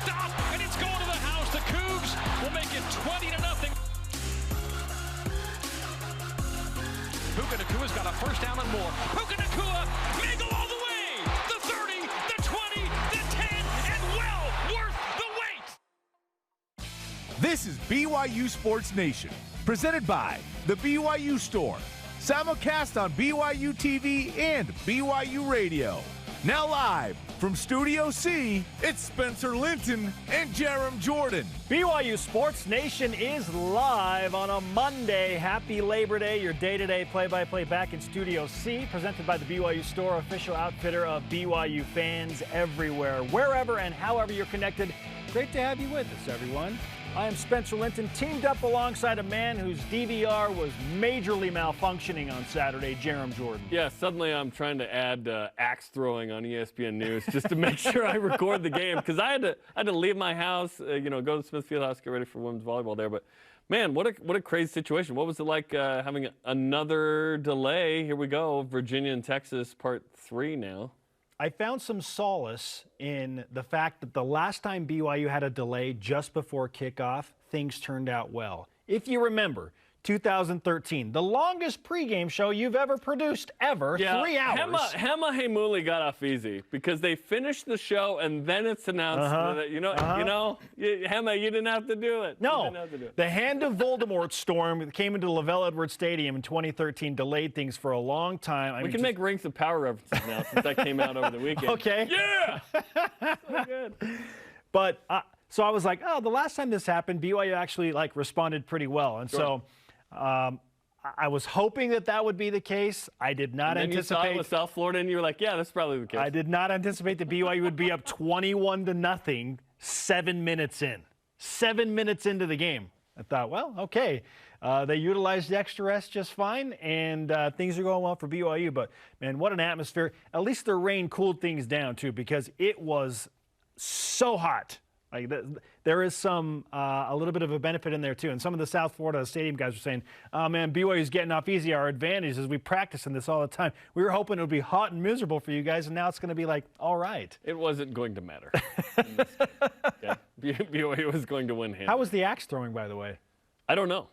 Stop, and it's going to the house. The Cougs will make it 20-0. Puka Nakua's got a first down and more. Puka Nakua may go all the way. The 30, the 20, the 10, and well worth the wait. This is BYU Sports Nation, presented by the BYU Store. Simulcast on BYU TV and BYU Radio. Now live from Studio C, it's Spencer Linton and Jarom Jordan. BYU Sports Nation is live on a Monday. Happy Labor Day, your day-to-day play-by-play back in Studio C, presented by the BYU Store, official outfitter of BYU fans everywhere, wherever and however you're connected. Great to have you with us, everyone. I am Spencer Linton, teamed up alongside a man whose DVR was majorly malfunctioning on Saturday, Jarom Jordan. Yeah, suddenly I'm trying to add axe throwing on ESPN News just to make sure I record the game, because I had to leave my house, go to Smith Fieldhouse, get ready for women's volleyball there. But man, what a crazy situation. What was it like having another delay? Here we go, Virginia and Texas, part 3 now. I found some solace in the fact that the last time BYU had a delay just before kickoff, things turned out well. If you remember, 2013, the longest pregame show you've ever produced ever, 3 hours. Hema Heimuli got off easy because they finished the show and then it's announced that, Hema, you didn't have to do it. No, the Hand of Voldemort storm that came into LaVell Edwards Stadium in 2013 delayed things for a long time. We can make Rings of Power references now since that came out over the weekend. Okay. Yeah! So good. But so I was like, the last time this happened, BYU actually responded pretty well. And so I was hoping that would be the case. I did not anticipate. You saw it with South Florida, and you were like, yeah, that's probably the case. I did not anticipate that BYU would be up 21-0 7 minutes in. 7 minutes into the game. I thought, well, okay. They utilized the extra rest just fine, and things are going well for BYU. But, man, what an atmosphere. At least the rain cooled things down, too, because it was so hot. There is a little bit of a benefit in there, too. And some of the South Florida Stadium guys were saying, oh, man, BYU's getting off easy. Our advantage is we practice in this all the time. We were hoping it would be hot and miserable for you guys, and now it's going to be all right. It wasn't going to matter. Yeah. BYU was going to win handily. How was the axe throwing, by the way? I don't know.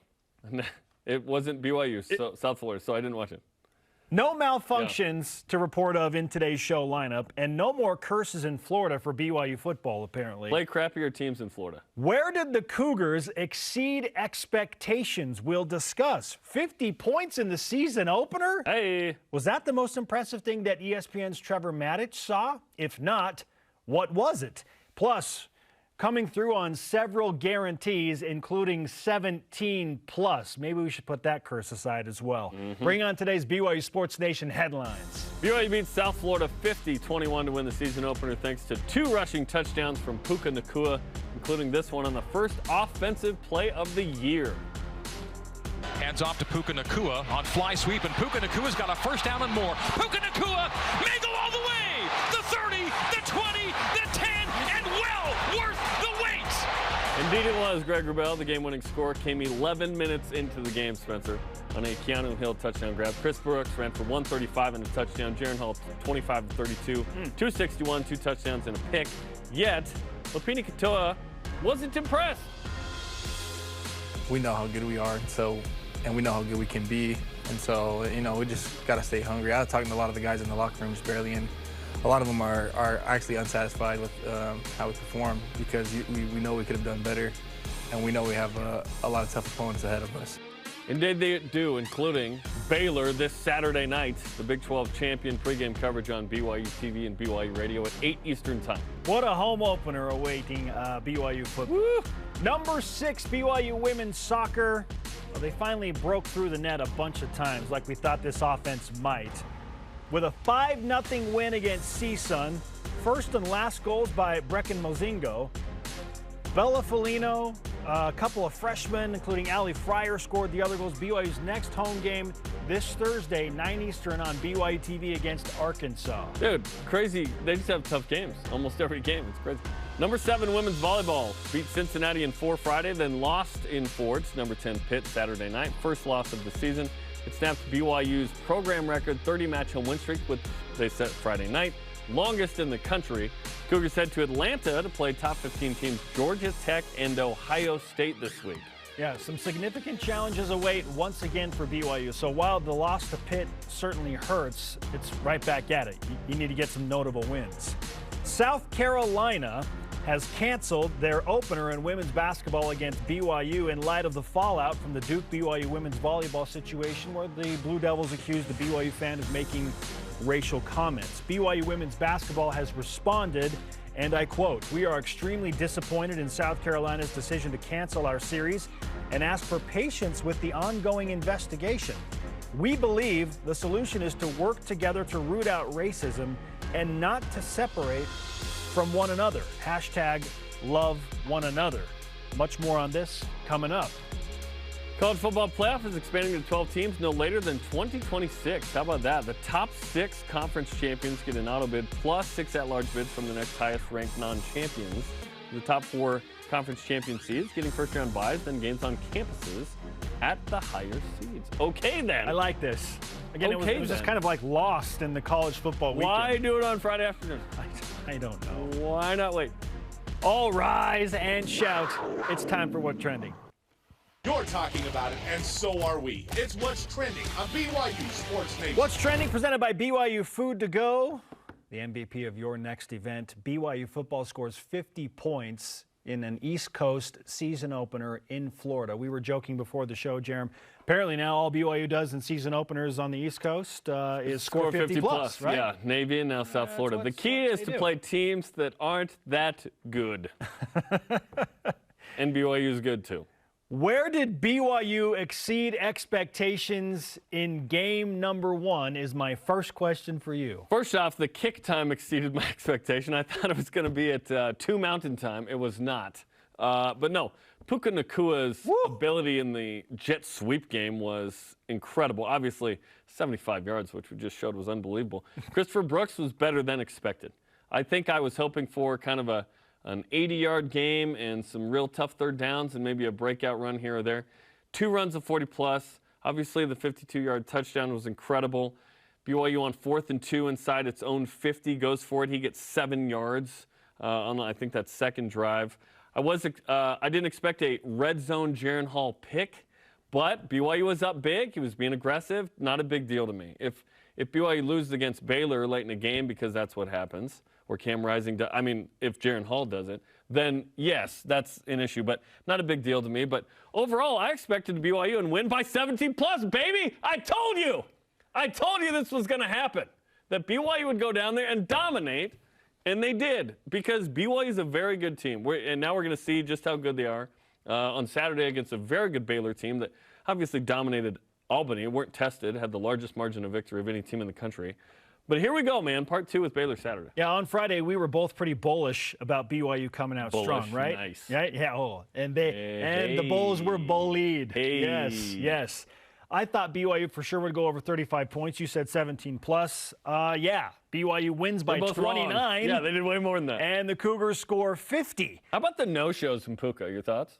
It wasn't BYU, South Florida, so I didn't watch it. No malfunctions to report of in today's show lineup, and no more curses in Florida for BYU football, apparently. Play crappier teams in Florida. Where did the Cougars exceed expectations? We'll discuss. 50 points in the season opener? Hey. Was that the most impressive thing that ESPN's Trevor Matich saw? If not, what was it? Plus, coming through on several guarantees, including 17+. Maybe we should put that curse aside as well. Bring on today's BYU Sports Nation headlines. BYU beats South Florida 50-21 to win the season opener thanks to 2 rushing touchdowns from Puka Nakua, including this one on the first offensive play of the year. Hands off to Puka Nakua on fly sweep, and Puka Nakua's got a first down and more. Puka Nakua may go all the way. The 30, the 20, the 10, and well worth the wait. Indeed it was, Greg Wrubell. The game-winning score came 11 minutes into the game, Spencer, on a Keanu Hill touchdown grab. Chris Brooks ran for 135 and a touchdown. Jaren Hall 25-32, 261, 2 touchdowns and a pick. Yet, Lopini Katoa wasn't impressed. We know how good we are, and we know how good we can be. And so, we just got to stay hungry. I was talking to a lot of the guys in the locker rooms barely, and a lot of them are actually unsatisfied with how we performed because we know we could have done better, and we know we have a lot of tough opponents ahead of us. Indeed they do, including Baylor this Saturday night, the Big 12 champion. Pregame coverage on BYU TV and BYU Radio at 8 Eastern time. What a home opener awaiting BYU football. Woo! Number 6, BYU women's soccer. Well, they finally broke through the net a bunch of times like we thought this offense might. With a 5-0 win against CSUN, first and last goals by Brecken Mozingo. Bella Folino, a couple of freshmen, including Ali Fryer, scored the other goals. BYU's next home game this Thursday, 9 Eastern on BYU TV against Arkansas. Dude, crazy. They just have tough games. Almost every game. It's crazy. Number 7 women's volleyball beat Cincinnati in 4 Friday, then lost in 4. It's number 10 Pitt Saturday night. First loss of the season. It snapped BYU's program record 30-match home win streak, which they set Friday night. longest in the country. Cougars head to Atlanta to play top 15 teams Georgia Tech and Ohio State this week. Yeah, some significant challenges await once again for BYU. So while the loss to Pitt certainly hurts, it's right back at it. You need to get some notable wins. South Carolina has canceled their opener in women's basketball against BYU in light of the fallout from the Duke-BYU women's volleyball situation where the Blue Devils accused the BYU fan of making racial comments. BYU women's basketball has responded, and I quote, "We are extremely disappointed in South Carolina's decision to cancel our series and ask for patience with the ongoing investigation. We believe the solution is to work together to root out racism and not to separate from one another. Hashtag love one another." Much more on this coming up. College football playoff is expanding to 12 teams no later than 2026. How about that? The top 6 conference champions get an auto bid plus 6 at-large bids from the next highest-ranked non-champions. The top 4 conference champion seeds getting first-round buys, then games on campuses at the higher seeds. Okay, then. I like this. Again, Okay, it was just then. kind of like lost in the college football weekend. Why do it on Friday afternoon? I don't know. Why not wait? All rise and shout. It's time for What's Trending. You're talking about it, and so are we. It's What's Trending on BYU Sports Nation. What's Trending presented by BYU Food to Go. The MVP of your next event, BYU football scores 50 points in an East Coast season opener in Florida. We were joking before the show, Jarom. Apparently now all BYU does in season openers on the East Coast is score 50 plus, right? Yeah, Navy and now South Florida. The key is to play teams that aren't that good. And BYU is good too. Where did BYU exceed expectations in game number 1 is my first question for you. First off, the kick time exceeded my expectation. I thought it was going to be at 2 Mountain Time. It was not. But no, Puka Nakua's ability in the jet sweep game was incredible. Obviously, 75 yards, which we just showed, was unbelievable. Christopher Brooks was better than expected. I think I was hoping for kind of an 80-yard game and some real tough third downs and maybe a breakout run here or there. 2 runs of 40-plus. Obviously, the 52-yard touchdown was incredible. BYU on 4th and 2 inside its own 50 goes for it. He gets 7 yards on, I think, that second drive. I didn't expect a red zone Jaren Hall pick, but BYU was up big. He was being aggressive. Not a big deal to me. If BYU loses against Baylor late in a game, because that's what happens, or Cam Rising, if Jaren Hall does it, then yes, that's an issue, but not a big deal to me. But overall, I expected BYU and win by 17 plus, baby. I told you this was going to happen, that BYU would go down there and dominate, and they did, because BYU is a very good team. And now we're going to see just how good they are on Saturday against a very good Baylor team that obviously dominated Albany, weren't tested, had the largest margin of victory of any team in the country. But here we go, man. Part 2 with Baylor Saturday. Yeah, on Friday we were both pretty bullish about BYU coming out strong, right? Nice. Yeah. Oh, and the Bulls were bullied. Hey. Yes. I thought BYU for sure would go over 35 points. You said 17 plus. Yeah, BYU wins by 29. Wrong. Yeah, they did way more than that. And the Cougars score 50. How about the no-shows from Puka? Your thoughts?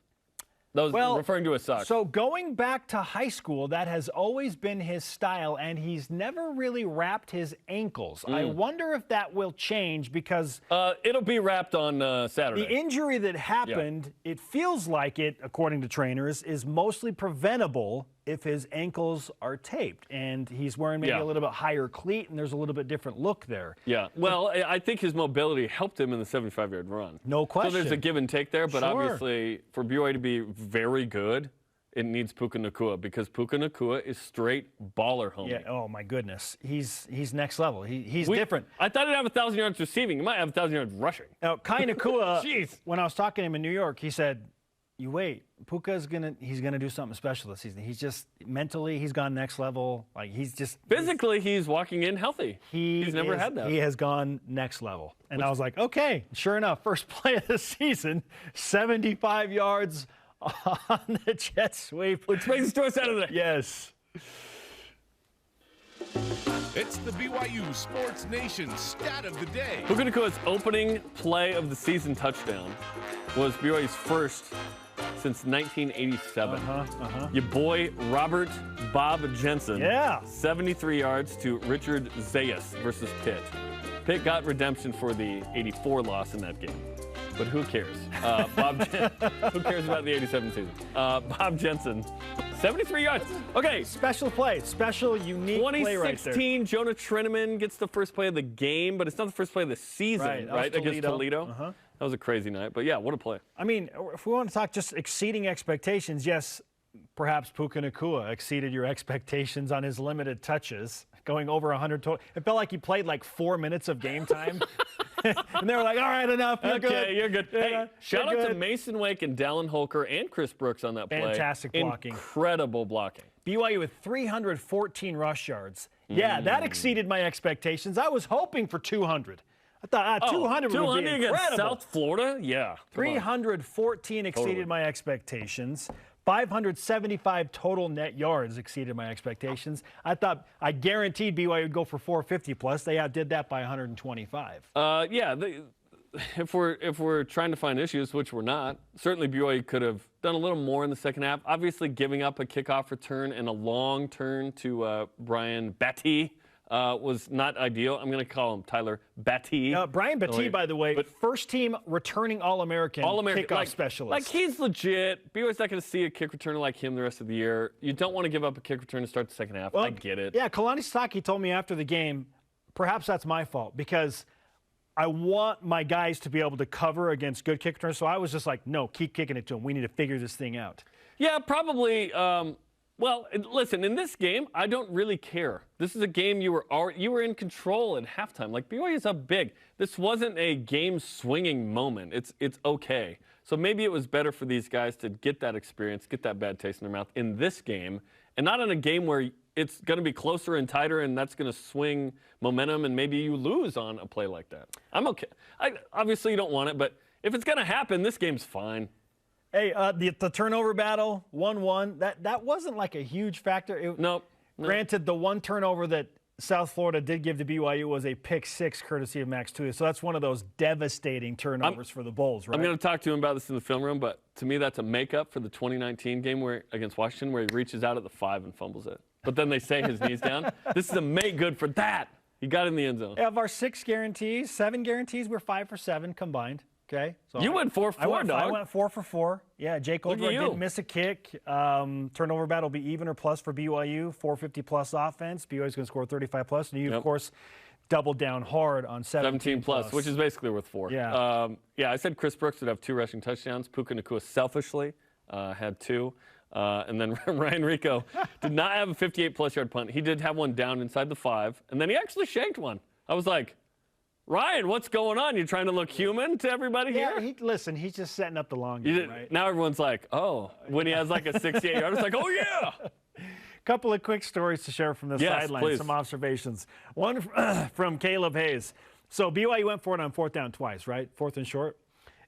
Those referring to a sock. So going back to high school, that has always been his style, and he's never really wrapped his ankles. I wonder if that will change because it'll be wrapped on Saturday. The injury that happened, it feels like it, according to trainers, is mostly preventable if his ankles are taped, and he's wearing maybe a little bit higher cleat, and there's a little bit different look there. Yeah, well, I think his mobility helped him in the 75-yard run. No question. So there's a give and take there, but obviously for BYU to be very good, it needs Puka Nacua, because Puka Nacua is straight baller, homie. Yeah. Oh my goodness, he's next level. He's different. I thought he'd have 1,000 yards receiving. He might have 1,000 yards rushing. Now, Kai Nacua, when I was talking to him in New York, he said, "You wait, Puka's gonna do something special this season. He's just mentally, he's gone next level. Like he's just physically, he's walking in healthy. He's never had that. He has gone next level." And I was like, okay, sure enough, first play of the season, 75 yards on the jet sweep. Which brings us to our Saturday. Yes. It's the BYU Sports Nation stat of the day. Puka Nacua's opening play of the season touchdown was BYU's first since 1987. Your boy Robert Bob Jensen. Yeah. 73 yards to Richard Zayas versus Pitt. Pitt got redemption for the 84 loss in that game. But who cares? Who cares about the 87 season? Bob Jensen, 73 yards. Okay. Special play. Special, unique play right there. 2016, Jonah Treneman gets the first play of the game, but it's not the first play of the season, right? Against Toledo. That was a crazy night. But, yeah, what a play. I mean, if we want to talk just exceeding expectations, yes, perhaps Puka Nacua exceeded your expectations on his limited touches, going over 100 total. It felt like he played like 4 minutes of game time. And they were like, all right, enough. You're good. You're good. Hey, shout out to Mason Wake and Dallin Holker and Chris Brooks on that play. Fantastic blocking. Incredible blocking. BYU with 314 rush yards. Yeah, that exceeded my expectations. I was hoping for 200. I thought 200 would be incredible. Against South Florida? Yeah. 314 exceeded my expectations. 575 total net yards exceeded my expectations. I guaranteed BYU would go for 450 plus. They outdid that by 125. Yeah, if we're trying to find issues, which we're not, certainly BYU could have done a little more in the second half. Obviously, giving up a kickoff return and a long turn to Brian Batty was not ideal. I'm going to call him Tyler Batty. Brian Batty, by the way, first team returning All-American kickoff specialist. Like, he's legit. BYU's not going to see a kick returner like him the rest of the year. You don't want to give up a kick return to start the second half. Well, I get it. Yeah, Kalani Sitake told me after the game, perhaps that's my fault because I want my guys to be able to cover against good kick returners. So I was just like, no, keep kicking it to them. We need to figure this thing out. Yeah, probably. Well, listen, in this game, I don't really care. This is a game you were in control at halftime. Like, BYU's up big. This wasn't a game-swinging moment. It's okay. So maybe it was better for these guys to get that experience, get that bad taste in their mouth in this game, and not in a game where it's going to be closer and tighter, and that's going to swing momentum, and maybe you lose on a play like that. I'm okay. Obviously, you don't want it, but if it's going to happen, this game's fine. Hey, the turnover battle, 1-1, that wasn't like a huge factor. Nope. Granted, the one turnover that South Florida did give to BYU was a pick six courtesy of Max Tuia. So that's one of those devastating turnovers for the Bulls, right? I'm going to talk to him about this in the film room, but to me that's a makeup for the 2019 game against Washington where he reaches out at the 5 and fumbles it. But then they say his knee's down. This is a make good for that. He got in the end zone. Of our 6 guarantees, 7 guarantees, we're 5 for 7 combined. Okay, so you went 4 for 4, dog. I went 4 for 4. Yeah, Jake Oldroyd didn't miss a kick. Turnover battle will be even or plus for BYU. 450 plus offense. BYU's going to score 35 plus, and you of course doubled down hard on 17 plus, which is basically worth 4. Yeah. I said Chris Brooks would have 2 rushing touchdowns. Puka Nacua selfishly had 2. And then Ryan Rico did not have a 58-plus yard punt. He did have one down inside the 5, and then he actually shanked one. I was like, Ryan, what's going on? You're trying to look human to everybody here? Yeah, listen, he's just setting up the long game, right? Now everyone's like, oh, when he has like a 68-yard, it's like, oh, yeah. Couple of quick stories to share from the sideline, please. Some observations. One from Caleb Hayes. So BYU went for it on 4th down twice, right? 4th and short.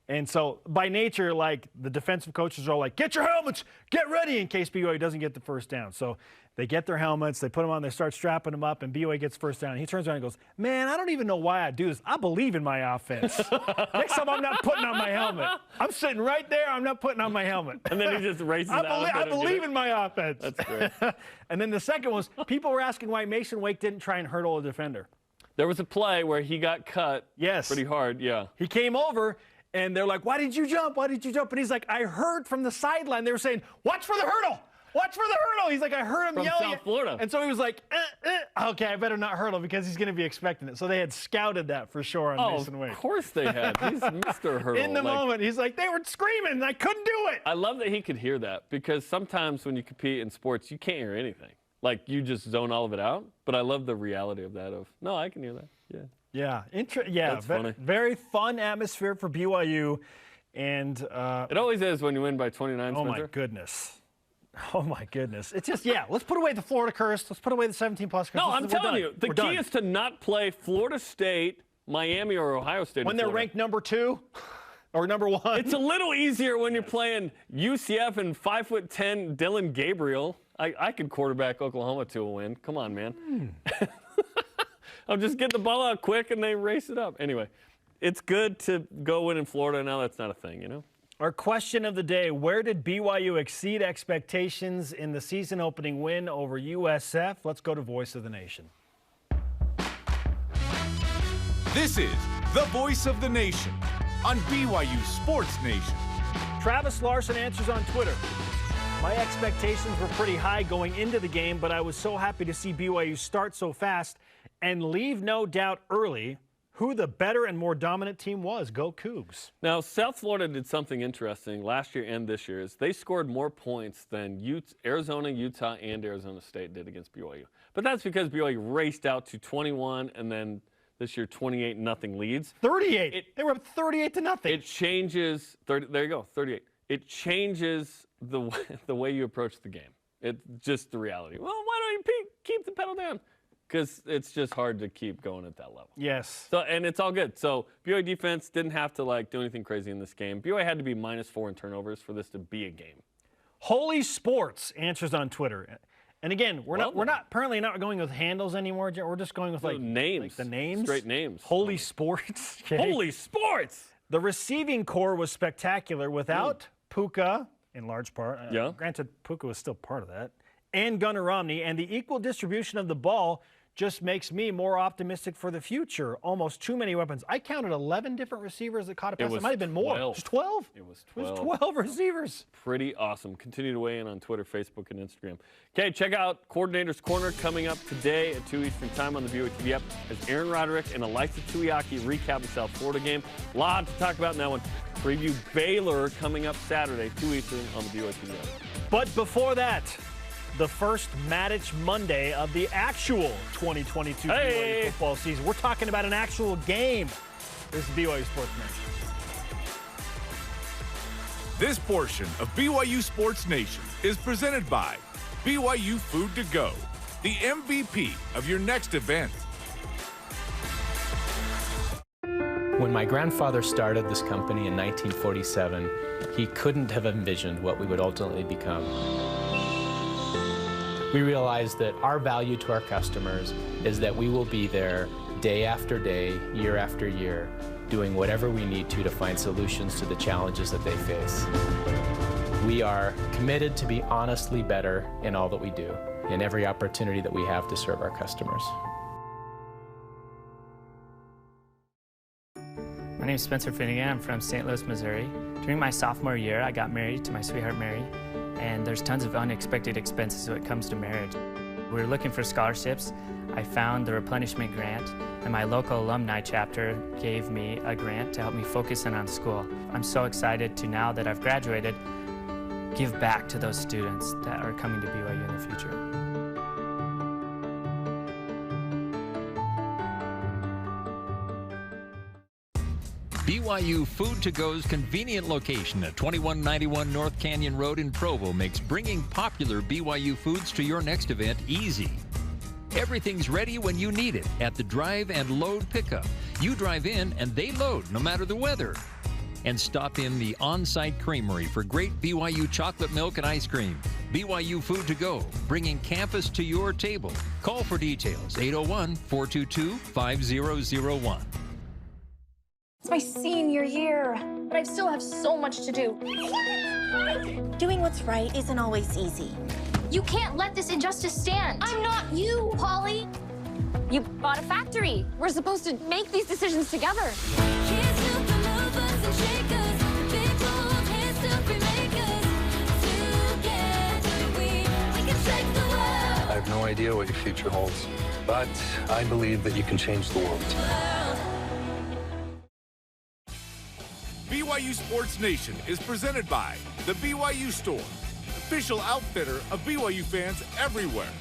And so by nature, like the defensive coaches are all like, get your helmets, get ready in case BYU doesn't get the first down. So they get their helmets, they put them on, they start strapping them up, and BYU gets first down. And he turns around and goes, man, I don't even know why I do this. I believe in my offense. Next time I'm not putting on my helmet. I'm sitting right there, I'm not putting on my helmet. And then he just races out. I believe in my offense. That's great. And then the second was, people were asking why Mason Wake didn't try and hurdle a defender. There was a play where he got cut pretty hard, yeah. He came over, and they're like, why did you jump? Why did you jump? And he's like, I heard from the sideline. They were saying, watch for the hurdle. Watch for the hurdle. He's like, I heard him from yelling. South Florida. And so he was like, okay, I better not hurdle because he's going to be expecting it. So they had scouted that for sure on Mason Wake. Of course they had. He's Mr. Hurdle. In the moment, he's like, they were screaming, and I couldn't do it. I love that he could hear that because sometimes when you compete in sports, you can't hear anything. Like, you just zone all of it out. But I love the reality of that no, I can hear that. Yeah. Yeah. That's funny. Very fun atmosphere for BYU. And it always is when you win by 29, Oh, Spencer. my goodness. Oh, my goodness. It's just, let's put away the Florida curse. Let's put away the 17-plus curse. No, I'm telling you, the key is to not play Florida State, Miami, or Ohio State. When they're ranked number 2 or number 1. It's a little easier when you're playing UCF and 5'10" Dylan Gabriel. I could quarterback Oklahoma to a win. Come on, man. I'll just get the ball out quick and they race it up. Anyway, it's good to go win in Florida. Now that's not a thing, you know? Our question of the day, where did BYU exceed expectations in the season opening win over USF? Let's go to Voice of the Nation. This is the voice of the nation on BYU Sports Nation. Travis Larson answers on Twitter. My expectations were pretty high going into the game, but I was so happy to see BYU start so fast and leave no doubt early who the better and more dominant team was. Go Cougs. Now, South Florida did something interesting last year and this year. Is they scored more points than Arizona, Utah, and Arizona State did against BYU. But that's because BYU raced out to 21 and then this year 28-0 leads. 38. They were up 38-0. It changes. There you go, 38. It changes the way you approach the game. It's just the reality. Well, why don't you keep the pedal down? Because it's just hard to keep going at that level. Yes. So, and it's all good. So BYU defense didn't have to do anything crazy in this game. BYU had to be -4 in turnovers for this to be a game. Holy Sports answers on Twitter. And again, we're not apparently not going with handles anymore. We're just going with names. the names. Straight names. Holy Sports. Okay. Holy Sports! The receiving core was spectacular without Puka, in large part. Yeah. Granted, Puka was still part of that. And Gunnar Romney. And the equal distribution of the ball just makes me more optimistic for the future. Almost too many weapons. I counted 11 different receivers that caught a pass. It might have been more. 12. Just 12? It was 12. It was 12 receivers. Pretty awesome. Continue to weigh in on Twitter, Facebook, and Instagram. Okay, check out Coordinator's Corner coming up today at 2 Eastern Time on the BYU TV app as Aaron Roderick and Elisa Tuiaki recap the South Florida game. A lot to talk about in that one. Preview Baylor coming up Saturday, 2 Eastern on the BYU TV app. But before that, the first Matich Monday of the actual 2022 BYU football season. We're talking about an actual game. This is BYU Sports Nation. This portion of BYU Sports Nation is presented by BYU Food to Go, the MVP of your next event. When my grandfather started this company in 1947, he couldn't have envisioned what we would ultimately become. We realized that our value to our customers is that we will be there day after day, year after year, doing whatever we need to find solutions to the challenges that they face. We are committed to be honestly better in all that we do, in every opportunity that we have to serve our customers. My name is Spencer Finnegan. I'm from St. Louis, Missouri. During my sophomore year, I got married to my sweetheart, Mary, and there's tons of unexpected expenses when it comes to marriage. We were looking for scholarships. I found the replenishment grant, and my local alumni chapter gave me a grant to help me focus in on school. I'm so excited to, now that I've graduated, give back to those students that are coming to BYU in the future. BYU Food to Go's convenient location at 2191 North Canyon Road in Provo makes bringing popular BYU foods to your next event easy. Everything's ready when you need it at the drive and load pickup. You drive in and they load no matter the weather. And stop in the on-site creamery for great BYU chocolate milk and ice cream. BYU Food to Go, bringing campus to your table. Call for details, 801-422-5001. It's my senior year, but I still have so much to do. Doing what's right isn't always easy. You can't let this injustice stand. I'm not you, Polly. You bought a factory. We're supposed to make these decisions together. I have no idea what your future holds, but I believe that you can change the world. BYU Sports Nation is presented by the BYU Store, official outfitter of BYU fans everywhere.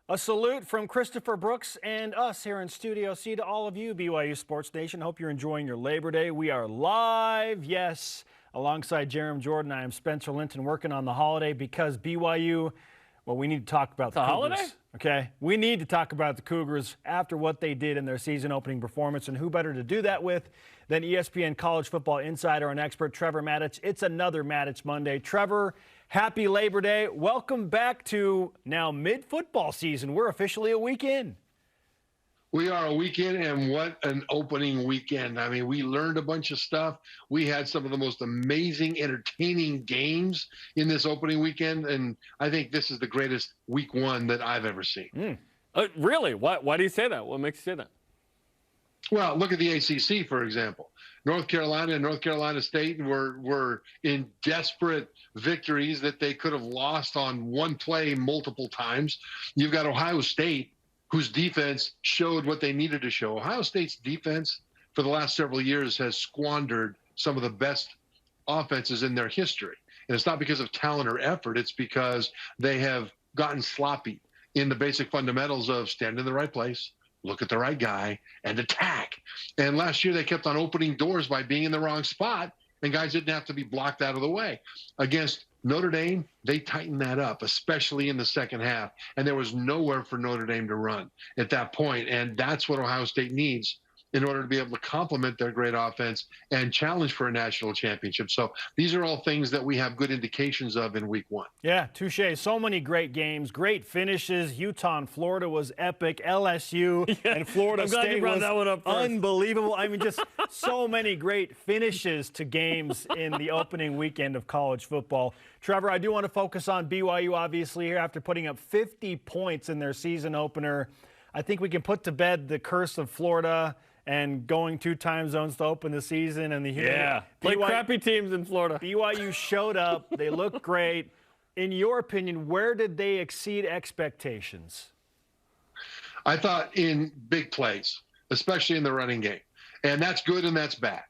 A salute from Christopher Brooks and us here in Studio C to all of you, BYU Sports Nation. Hope you're enjoying your Labor Day. We are live, yes, alongside Jarom Jordan. I am Spencer Linton working on the holiday because BYU, well, we need to talk about the Cougars. Holiday? Okay, we need to talk about the Cougars after what they did in their season opening performance, and who better to do that with than ESPN college football insider and expert Trevor Matich. It's another Matich Monday. Trevor, happy Labor Day. Welcome back to now mid-football season. We're officially a week in. We are a weekend, and what an opening weekend. I mean, we learned a bunch of stuff. We had some of the most amazing, entertaining games in this opening weekend, and I think this is the greatest week one that I've ever seen. Really? Why do you say that? What makes you say that? Well, look at the ACC, for example. North Carolina and North Carolina State were in desperate victories that they could have lost on one play multiple times. You've got Ohio State, whose defense showed what they needed to show. Ohio State's defense for the last several years has squandered some of the best offenses in their history. And it's not because of talent or effort. It's because they have gotten sloppy in the basic fundamentals of stand in the right place, look at the right guy, and attack. And last year they kept on opening doors by being in the wrong spot, and guys didn't have to be blocked out of the way. Against Notre Dame, they tightened that up, especially in the second half. And there was nowhere for Notre Dame to run at that point. And that's what Ohio State needs in order to be able to complement their great offense and challenge for a national championship. So these are all things that we have good indications of in week one. Yeah, touche. So many great games, great finishes. Utah and Florida was epic. LSU and Florida State was that one up unbelievable. I mean, just so many great finishes to games in the opening weekend of college football. Trevor, I do want to focus on BYU, obviously, here after putting up 50 points in their season opener. I think we can put to bed the curse of Florida and going 2 time zones to open the season. And play crappy teams in Florida. BYU showed up. They looked great. In your opinion, where did they exceed expectations? I thought in big plays, especially in the running game. And that's good and that's bad.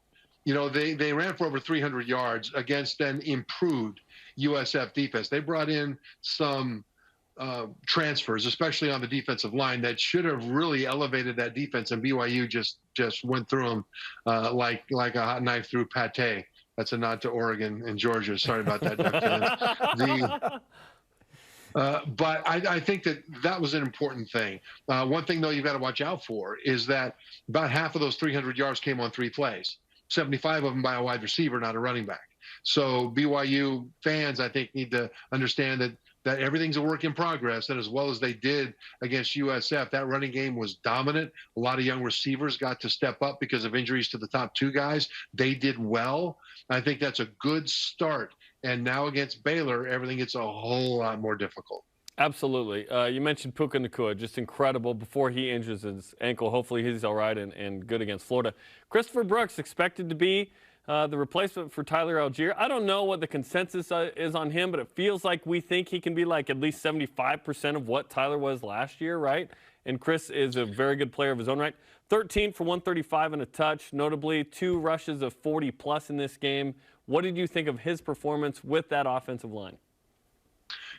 You know, they ran for over 300 yards against an improved USF defense. They brought in some transfers, especially on the defensive line, that should have really elevated that defense, and BYU just went through them like a hot knife through pate. That's a nod to Oregon and Georgia. Sorry about that, Duck. But I think that was an important thing. One thing, though, you've got to watch out for is that about half of those 300 yards came on 3 plays, 75 of them by a wide receiver, not a running back. So BYU fans, I think, need to understand that everything's a work in progress, and as well as they did against USF, that running game was dominant. A lot of young receivers got to step up because of injuries to the top 2 guys. They did well. I think that's a good start. And now against Baylor, everything gets a whole lot more difficult. Absolutely. You mentioned Puka Nacua, just incredible before he injures his ankle. Hopefully he's all right and good against Florida. Christopher Brooks expected to be the replacement for Tyler Algier. I don't know what the consensus is on him, but it feels like we think he can be like at least 75% of what Tyler was last year, right? And Chris is a very good player of his own right. 13 for 135 and a touch, notably 2 rushes of 40-plus in this game. What did you think of his performance with that offensive line?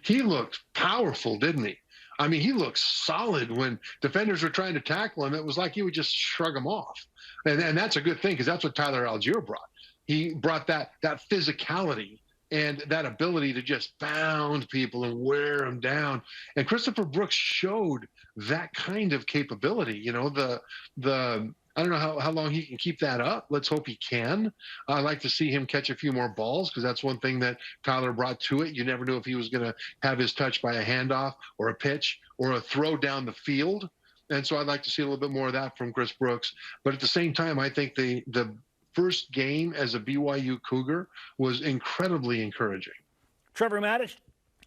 He looked powerful, didn't he? I mean, he looked solid when defenders were trying to tackle him. It was like he would just shrug them off. And that's a good thing, because that's what Tyler Algier brought. He brought that physicality and that ability to just pound people and wear them down. And Christopher Brooks showed that kind of capability. You know, I don't know how long he can keep that up. Let's hope he can. I'd like to see him catch a few more balls, because that's one thing that Tyler brought to it. You never knew if he was going to have his touch by a handoff or a pitch or a throw down the field. And so I'd like to see a little bit more of that from Chris Brooks. But at the same time, I think the first game as a BYU Cougar was incredibly encouraging. Trevor Matich,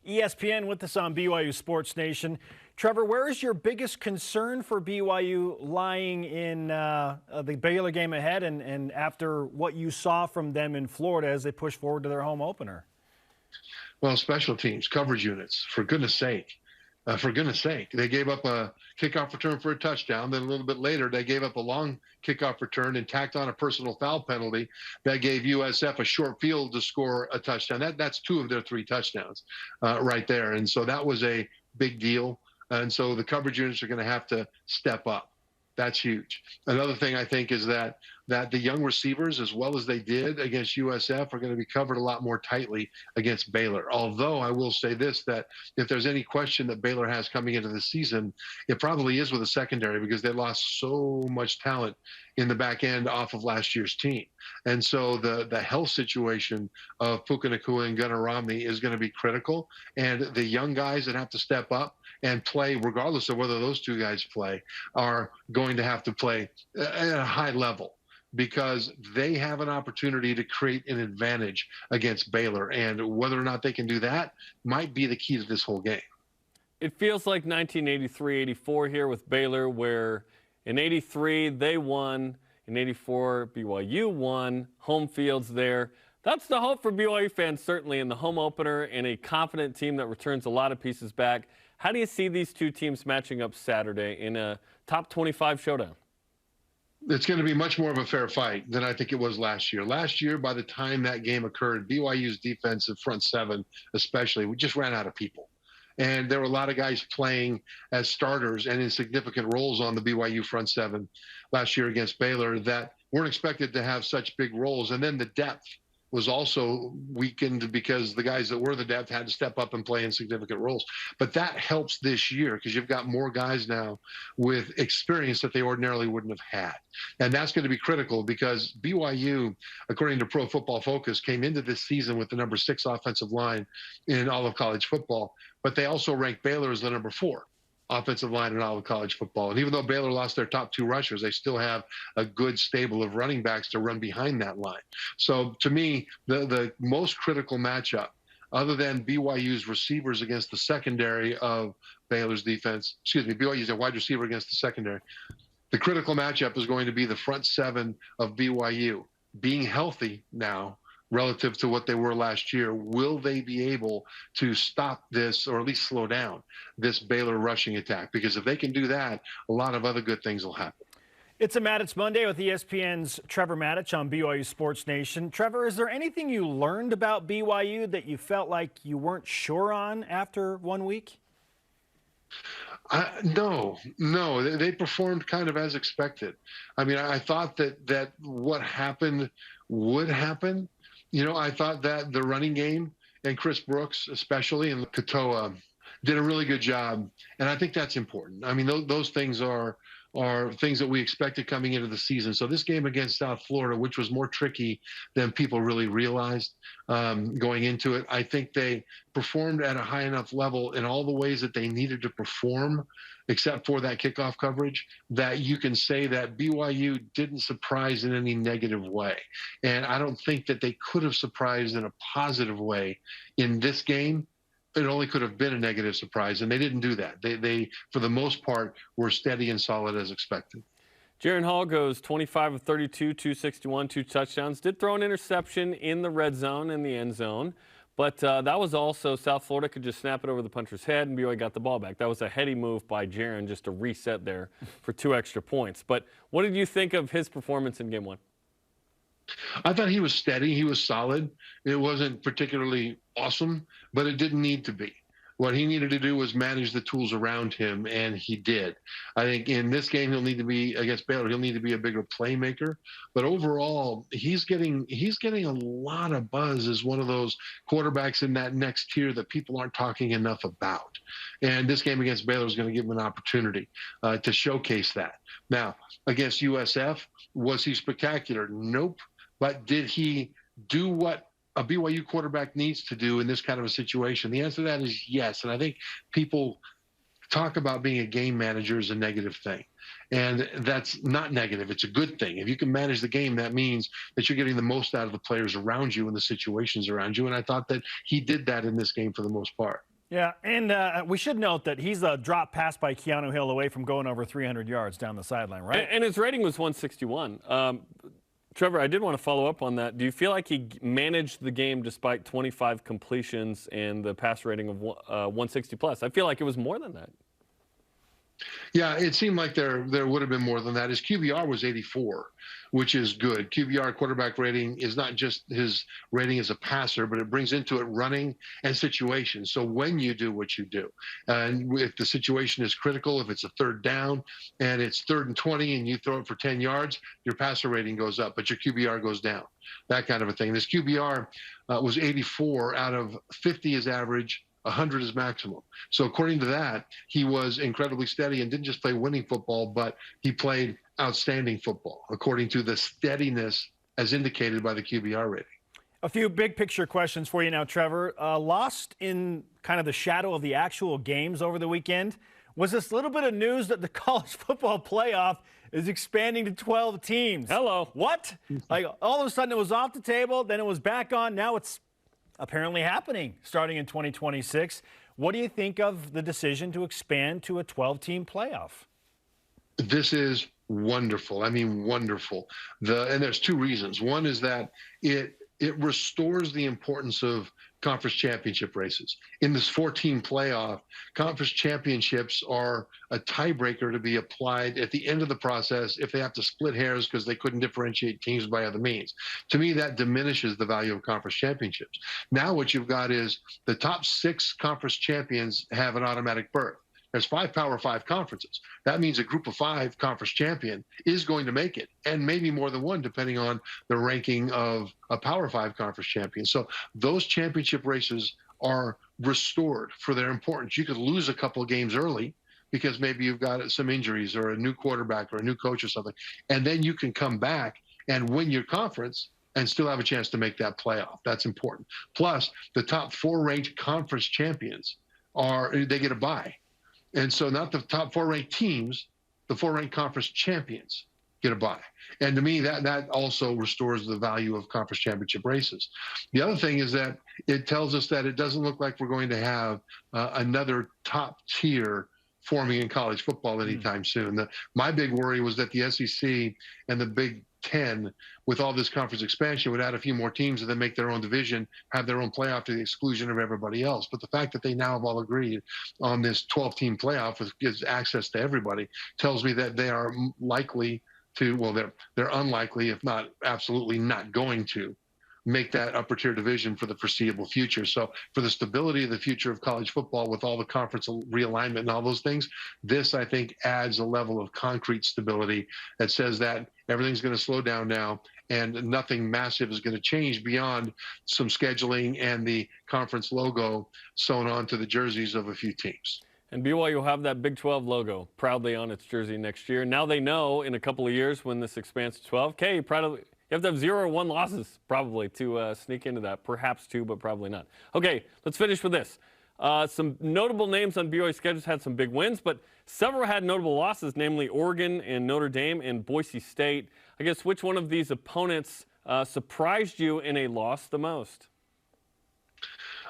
ESPN, with us on BYU Sports Nation. Trevor, where is your biggest concern for BYU lying in the Baylor game ahead and after what you saw from them in Florida as they push forward to their home opener? Well, special teams, coverage units, for goodness sake. They gave up a kickoff return for a touchdown. Then a little bit later, they gave up a long kickoff return and tacked on a personal foul penalty that gave USF a short field to score a touchdown. That's 2 of their 3 touchdowns right there. And so that was a big deal. And so the coverage units are going to have to step up. That's huge. Another thing I think is that that the young receivers, as well as they did against USF, are going to be covered a lot more tightly against Baylor. Although I will say this, that if there's any question that Baylor has coming into the season, it probably is with the secondary, because they lost so much talent in the back end off of last year's team. And so the health situation of Puka Nacua and Gunnar Romney is going to be critical. And the young guys that have to step up and play, regardless of whether those two guys play, are going to have to play at a high level, because they have an opportunity to create an advantage against Baylor. And whether or not they can do that might be the key to this whole game. It feels like 1983-84 here with Baylor, where in 83 they won, in 84 BYU won, home field's there. That's the hope for BYU fans, certainly, in the home opener, and a confident team that returns a lot of pieces back. How do you see these two teams matching up Saturday in a top 25 showdown? It's going to be much more of a fair fight than I think it was last year. Last year, by the time that game occurred, BYU's defensive front seven especially, we just ran out of people. And there were a lot of guys playing as starters and in significant roles on the BYU front seven last year against Baylor that weren't expected to have such big roles. And then the depth was also weakened because the guys that were the depth had to step up and play in significant roles. But that helps this year because you've got more guys now with experience that they ordinarily wouldn't have had. And that's going to be critical because BYU, according to Pro Football Focus, came into this season with the number 6 offensive line in all of college football, but they also ranked Baylor as the number 4 offensive line in all of college football. And even though Baylor lost their top 2 rushers, they still have a good stable of running backs to run behind that line. So to me, the most critical matchup, other than BYU's receivers against the secondary of Baylor's defense, BYU's a wide receiver against the secondary, the critical matchup is going to be the front 7 of BYU being healthy now relative to what they were last year. Will they be able to stop this, or at least slow down this Baylor rushing attack? Because if they can do that, a lot of other good things will happen. It's a Matich Monday with ESPN's Trevor Matich on BYU Sports Nation. Trevor, is there anything you learned about BYU that you felt like you weren't sure on after 1 week? No, they performed kind of as expected. I mean, I thought that what happened would happen. You know, I thought that the running game and Chris Brooks, especially, and Katoa did a really good job. And I think that's important. I mean, those things are things that we expected coming into the season. So this game against South Florida, which was more tricky than people really realized going into it, I think they performed at a high enough level in all the ways that they needed to perform, except for that kickoff coverage, that you can say that BYU didn't surprise in any negative way. And I don't think that they could have surprised in a positive way in this game. It only could have been a negative surprise, and they didn't do that. They for the most part, were steady and solid as expected. Jaren Hall goes 25 of 32, 261, 2 touchdowns. Did throw an interception in the red zone in the end zone, but that was also South Florida could just snap it over the puncher's head, and BYU got the ball back. That was a heady move by Jaren just to reset there for 2 extra points. But what did you think of his performance in game 1? I thought he was steady. He was solid. It wasn't particularly awesome, but it didn't need to be. What he needed to do was manage the tools around him, and he did. I think in this game, he'll need to be, against Baylor, he'll need to be a bigger playmaker. But overall, he's getting a lot of buzz as one of those quarterbacks in that next tier that people aren't talking enough about. And this game against Baylor is going to give him an opportunity to showcase that. Now, against USF, was he spectacular? Nope. But did he do what a BYU quarterback needs to do in this kind of a situation? The answer to that is yes. And I think people talk about being a game manager as a negative thing. And that's not negative. It's a good thing. If you can manage the game, that means that you're getting the most out of the players around you and the situations around you. And I thought that he did that in this game for the most part. Yeah, and we should note that he's a drop pass by Keanu Hill away from going over 300 yards down the sideline, right? And his rating was 161. Trevor, I did want to follow up on that. Do you feel like he managed the game despite 25 completions and the pass rating of 160 plus? I feel like it was more than that. Yeah, it seemed like there would have been more than that. His QBR was 84, which is good. QBR, quarterback rating, is not just his rating as a passer, but it brings into it running and situations. So when you do what you do, and if the situation is critical, if it's a third down and it's 3rd and 20 and you throw it for 10 yards, your passer rating goes up, but your QBR goes down. That kind of a thing. This QBR was 84 out of 50 is average. 100 is maximum. So according to that, he was incredibly steady and didn't just play winning football, but he played outstanding football, according to the steadiness as indicated by the QBR rating. A few big picture questions for you now, Trevor. Lost in kind of the shadow of the actual games over the weekend was this little bit of news that the college football playoff is expanding to 12 teams. Hello. What? Like all of a sudden it was off the table, then it was back on. Now it's apparently happening starting in 2026. What do you think of the decision to expand to a 12-team playoff? This is wonderful. I mean, wonderful. And there's two reasons. One is that it restores the importance of conference championship races. In this 14 playoff, conference championships are a tiebreaker to be applied at the end of the process if they have to split hairs because they couldn't differentiate teams by other means. To me, that diminishes the value of conference championships. Now what you've got is the top 6 conference champions have an automatic berth. There's 5 Power 5 conferences. That means a group of 5 conference champion is going to make it, and maybe more than one, depending on the ranking of a Power 5 conference champion. So those championship races are restored for their importance. You could lose a couple of games early because maybe you've got some injuries or a new quarterback or a new coach or something, and then you can come back and win your conference and still have a chance to make that playoff. That's important. Plus, the top 4 ranked conference champions they get a bye. And so not the top 4 ranked teams, the 4 ranked conference champions get a bye. And to me, that also restores the value of conference championship races. The other thing is that it tells us that it doesn't look like we're going to have another top tier forming in college football anytime soon. My big worry was that the SEC and the Big Ten, with all this conference expansion, would add a few more teams and then make their own division, have their own playoff to the exclusion of everybody else. But the fact that they now have all agreed on this 12-team playoff, which gives access to everybody, tells me that they are likely to, well, they're unlikely, if not absolutely not going to, make that upper tier division for the foreseeable future. So for the stability of the future of college football with all the conference realignment and all those things, this, I think, adds a level of concrete stability that says that everything's going to slow down now and nothing massive is going to change beyond some scheduling and the conference logo sewn onto the jerseys of a few teams. And BYU will have that Big 12 logo proudly on its jersey next year. Now they know in a couple of years when this expands to 12, okay, you have to have 0 or 1 losses probably to sneak into that. Perhaps 2, but probably not. Okay, let's finish with this. Some notable names on BYU schedules had some big wins, but several had notable losses, namely Oregon and Notre Dame and Boise State. I guess which one of these opponents surprised you in a loss the most?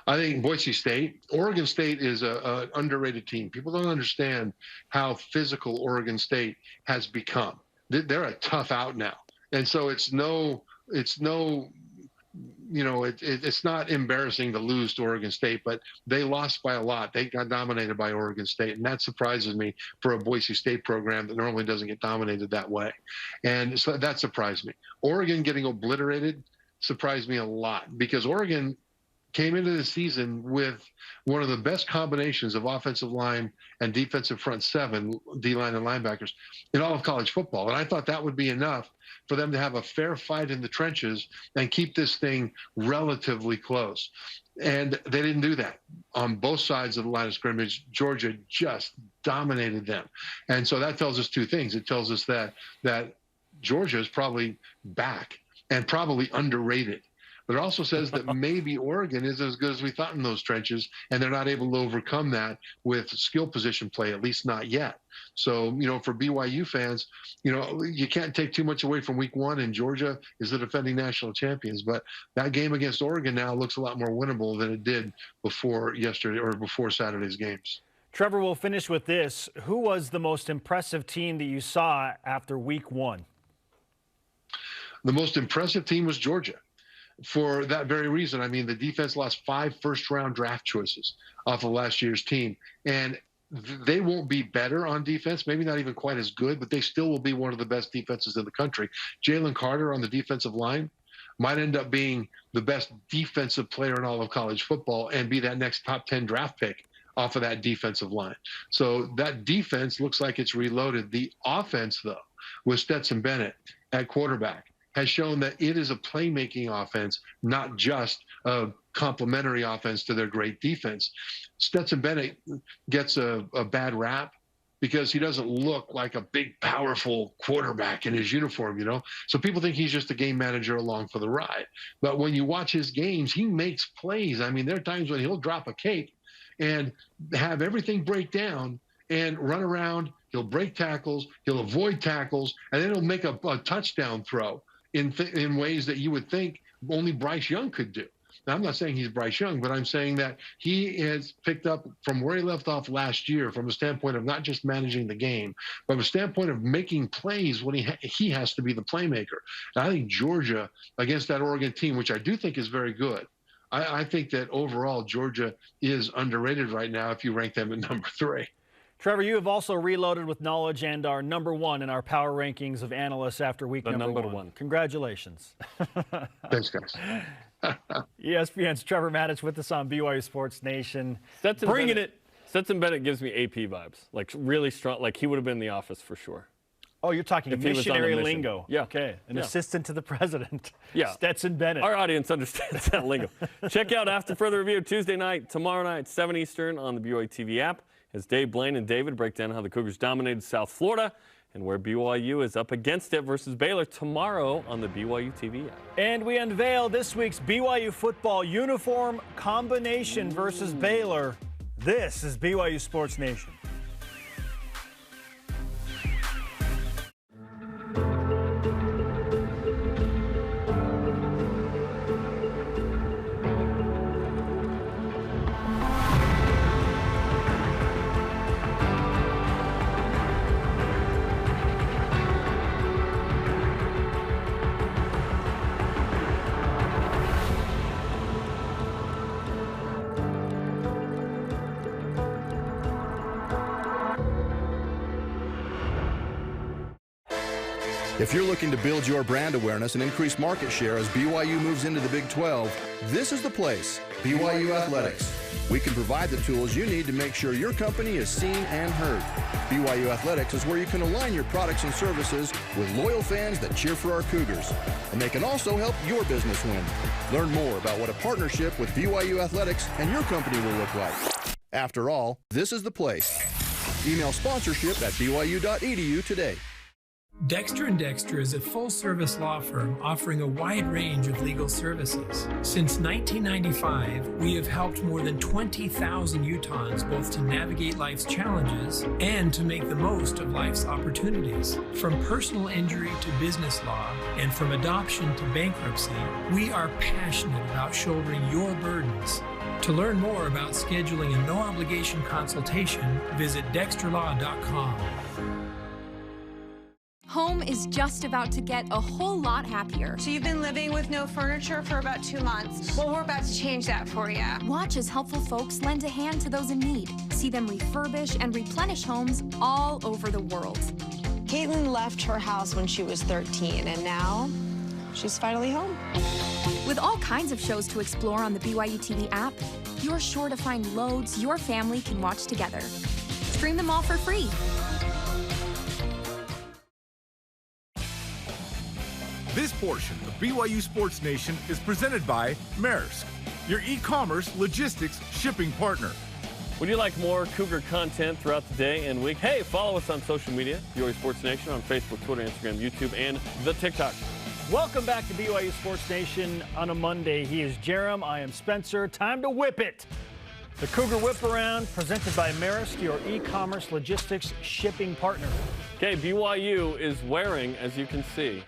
I think Boise State. Oregon State is an underrated team. People don't understand how physical Oregon State has become. They're a tough out now. And so it's not embarrassing to lose to Oregon State, but they lost by a lot. They got dominated by Oregon State, and that surprises me for a Boise State program that normally doesn't get dominated that way. And so that surprised me. Oregon getting obliterated surprised me a lot because Oregon came into the season with one of the best combinations of offensive line and defensive front 7, D-line and linebackers, in all of college football. And I thought that would be enough for them to have a fair fight in the trenches and keep this thing relatively close. And they didn't do that. On both sides of the line of scrimmage, Georgia just dominated them. And so that tells us 2 things. It tells us that Georgia is probably back and probably underrated. But it also says that maybe Oregon is as good as we thought in those trenches, and they're not able to overcome that with skill position play, at least not yet. So, for BYU fans, you can't take too much away from week 1, and Georgia is the defending national champions. But that game against Oregon now looks a lot more winnable than it did before yesterday or before Saturday's games. Trevor, we'll finish with this. Who was the most impressive team that you saw after week 1? The most impressive team was Georgia. For that very reason. I mean, the defense lost 5 first-round draft choices off of last year's team. And they won't be better on defense, maybe not even quite as good, but they still will be one of the best defenses in the country. Jalen Carter on the defensive line might end up being the best defensive player in all of college football and be that next top 10 draft pick off of that defensive line. So that defense looks like it's reloaded. The offense, though, with Stetson Bennett at quarterback, has shown that it is a playmaking offense, not just a complementary offense to their great defense. Stetson Bennett gets a bad rap because he doesn't look like a big, powerful quarterback in his uniform, you know? So people think he's just a game manager along for the ride. But when you watch his games, he makes plays. I mean, there are times when he'll drop a cape and have everything break down and run around. He'll break tackles, he'll avoid tackles, and then he'll make a touchdown throw in ways that you would think only Bryce Young could do. Now, I'm not saying he's Bryce Young, but I'm saying that he has picked up from where he left off last year from a standpoint of not just managing the game, but from a standpoint of making plays when he has to be the playmaker. And I think Georgia, against that Oregon team, which I do think is very good, I think that overall Georgia is underrated right now if you rank them at number 3. Trevor, you have also reloaded with knowledge and are number 1 in our power rankings of analysts after week number one. Congratulations. Thanks, guys. ESPN's Trevor Matich with us on BYU Sports Nation. Bringing it. Stetson Bennett gives me AP vibes, like really strong, like he would have been in the office for sure. Oh, you're talking missionary lingo. Yeah. Okay. An assistant to the president. Yeah. Stetson Bennett. Our audience understands that lingo. Check out After Further Review Tuesday night, tomorrow night, 7 Eastern on the BYU TV app, as Dave, Blaine, and David break down how the Cougars dominated South Florida and where BYU is up against it versus Baylor tomorrow on the BYU TV app. And we unveil this week's BYU football uniform combination versus Baylor. This is BYU Sports Nation. If you're looking to build your brand awareness and increase market share as BYU moves into the Big 12, this is the place, BYU Athletics. We can provide the tools you need to make sure your company is seen and heard. BYU Athletics is where you can align your products and services with loyal fans that cheer for our Cougars. And they can also help your business win. Learn more about what a partnership with BYU Athletics and your company will look like. After all, this is the place. Email sponsorship at byu.edu today. Dexter & Dexter is a full-service law firm offering a wide range of legal services. Since 1995, we have helped more than 20,000 Utahns both to navigate life's challenges and to make the most of life's opportunities. From personal injury to business law and from adoption to bankruptcy, we are passionate about shouldering your burdens. To learn more about scheduling a no-obligation consultation, visit dexterlaw.com. Home is just about to get a whole lot happier. So you've been living with no furniture for about 2 months. Well, we're about to change that for you. Watch as helpful folks lend a hand to those in need. See them refurbish and replenish homes all over the world. Caitlin left her house when she was 13, and now she's finally home. With all kinds of shows to explore on the BYU TV app, you're sure to find loads your family can watch together. Stream them all for free. This portion of BYU Sports Nation is presented by Maersk, your e-commerce logistics shipping partner. Would you like more Cougar content throughout the day and week? Hey, follow us on social media, BYU Sports Nation on Facebook, Twitter, Instagram, YouTube, and the TikTok. Welcome back to BYU Sports Nation on a Monday. He is Jarom, I am Spencer. Time to whip it. The Cougar Whip Around, presented by Maersk, your e-commerce logistics shipping partner. Okay, BYU is wearing, as you can see,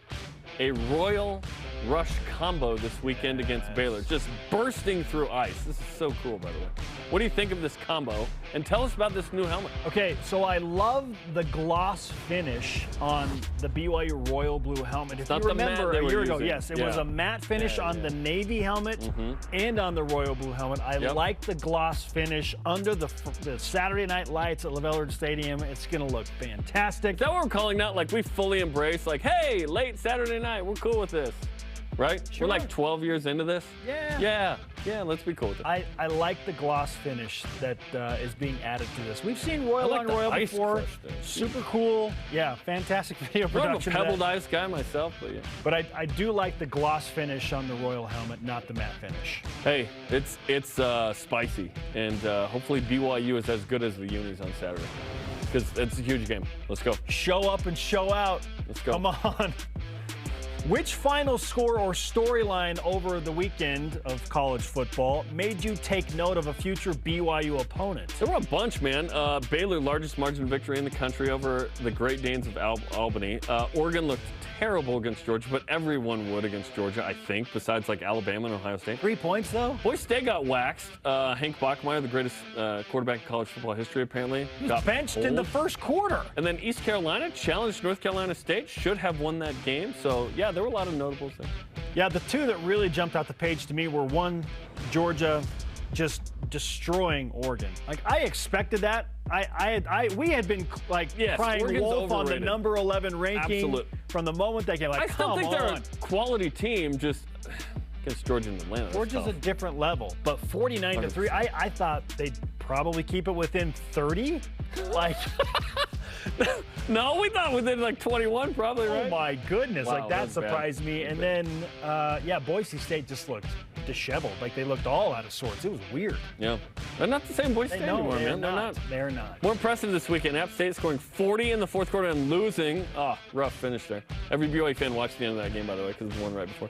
a royal rush combo this weekend against Baylor, just bursting through ice. This is so cool, by the way. What do you think of this combo? And tell us about this new helmet. Okay, so I love the gloss finish on the BYU Royal Blue helmet. If you remember a year ago, yes, it was a matte finish on the Navy helmet and on the Royal Blue helmet. I like the gloss finish under the Saturday night lights at LaVell Stadium. It's going to look fantastic. Is that what we're calling now? Like, we fully embrace, like, hey, late Saturday night, we're cool with this. Right? Sure. We're like 12 years into this? Yeah. Yeah, let's be cool with it. I like the gloss finish that is being added to this. We've seen Royal on Royal before. Super cool. Yeah, fantastic video production. I'm a pebbled ice guy myself, but yeah. But I do like the gloss finish on the Royal helmet, not the matte finish. Hey, it's spicy, and hopefully BYU is as good as the Unis on Saturday, because it's a huge game. Let's go. Show up and show out. Let's go. Come on. Which final score or storyline over the weekend of college football made you take note of a future BYU opponent? There were a bunch, man. Baylor, largest margin of victory in the country over the Great Danes of Albany. Oregon looked terrible against Georgia, but everyone would against Georgia, I think, besides like Alabama and Ohio State. 3 points, though? Boise State got waxed. Hank Bachmeier, the greatest quarterback in college football history, apparently, got benched in the first quarter. And then East Carolina challenged North Carolina State, should have won that game. So, yeah, there were a lot of notables there. Yeah, the two that really jumped out the page to me were, one, Georgia just destroying Oregon. Like, I expected that. We had been like crying Oregon's wolf overrated. on the number 11 ranking from the moment they came. Like, I still think they're a quality team, just against Georgia and Atlanta. Georgia's a different level, but 49-3. I thought they'd probably keep it within 30. Like, no, we thought within like 21, probably, right? Oh my goodness! Wow, like that surprised me. And then, Boise State just looked disheveled. Like they looked all out of sorts. It was weird. Yeah, they're not the same Boise State anymore, man. They're not. They're not. More impressive this weekend. App State scoring 40 in the fourth quarter and losing. Rough finish there. Every BYU fan watched the end of that game, by the way, because it was one right before.